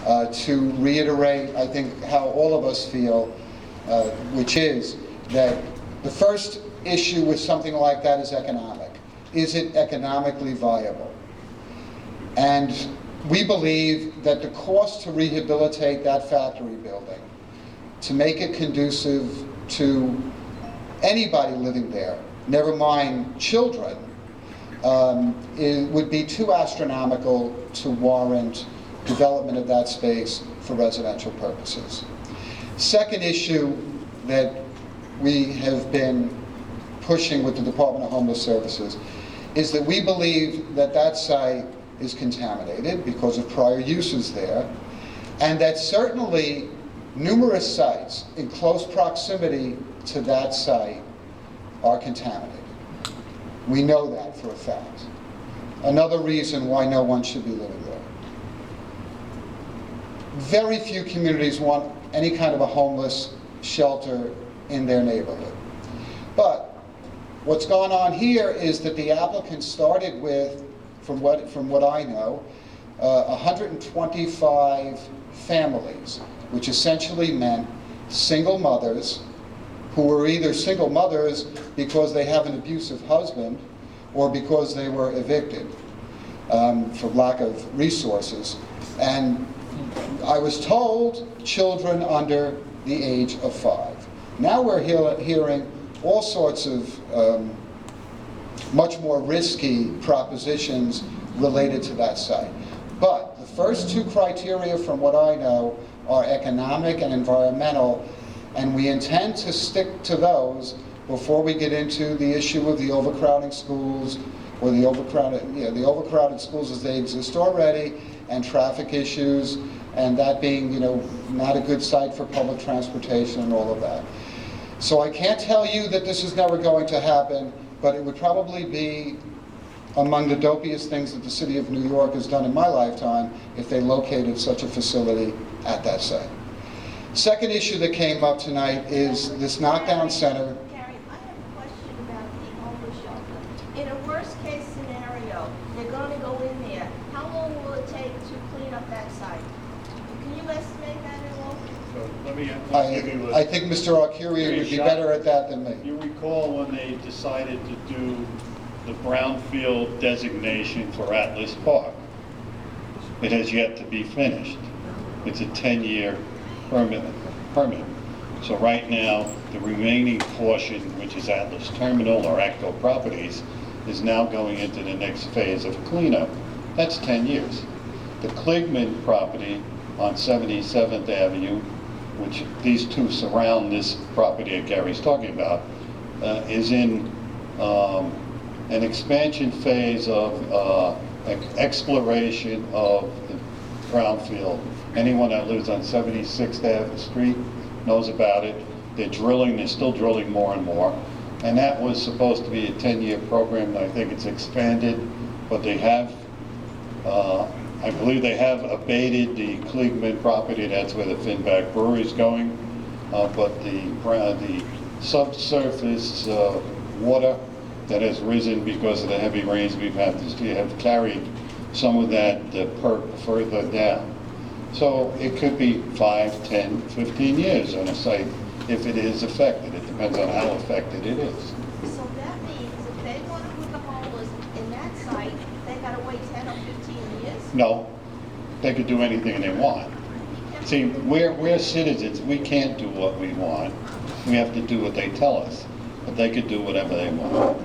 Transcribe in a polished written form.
to reiterate, I think, how all of us feel, which is that the first issue with something like that is economic. Is it economically viable? And we believe that the cost to rehabilitate that factory building, to make it conducive to anybody living there, never mind children, would be too astronomical to warrant development of that space for residential purposes. Second issue that we have been pushing with the Department of Homeless Services is that we believe that that site is contaminated because of prior uses there, and that certainly numerous sites in close proximity to that site are contaminated. We know that for a fact. Another reason why no one should be living there. Very few communities want any kind of a homeless shelter in their neighborhood. But what's gone on here is that the applicant started with, from what I know, 125 families, which essentially meant single mothers who were either single mothers because they have an abusive husband or because they were evicted for lack of resources. And I was told children under the age of 5. Now we're hearing all sorts of much more risky propositions related to that site. But the first two criteria, from what I know, are economic and environmental, and we intend to stick to those before we get into the issue of the overcrowding schools, or the overcrowded schools as they exist already, and traffic issues, and that being, not a good site for public transportation and all of that. So I can't tell you that this is never going to happen, but it would probably be among the dopiest things that the city of New York has done in my lifetime if they located such a facility at that site. Second issue that came up tonight is this knockdown center. Gary, I have a question about the homeless shelter. In a worst case scenario, they're going to go in there. How long will it take to clean up that site? Can you estimate that at all? So let me give you I think Mr. Arcuri would be better at that than me. You recall when they decided to do the brownfield designation for Atlas Park. It has yet to be finished. It's a 10-year permit. So right now, the remaining portion, which is Atlas Terminal or ACTO Properties, is now going into the next phase of cleanup. That's 10 years. The Kligman property on 77th Avenue, which these two surround this property that Gary's talking about, is in an expansion phase of exploration of the brownfield. Anyone that lives on 76th Ave Street knows about it. They're drilling, they're still drilling more and more. And that was supposed to be a 10-year program. I think it's expanded, but they have, I believe they have abated the Kligman property. That's where the Finback Brewery is going. But the subsurface water that has risen because of the heavy rains we've had this year have carried some of that perk further down. So it could be 5, 10, 15 years on a site if it is affected. It depends on how affected it is. So that means if they want to put the homeless in that site, they got to wait 10 or 15 years? No, they could do anything they want. See, we're citizens. We can't do what we want. We have to do what they tell us. But they could do whatever they want.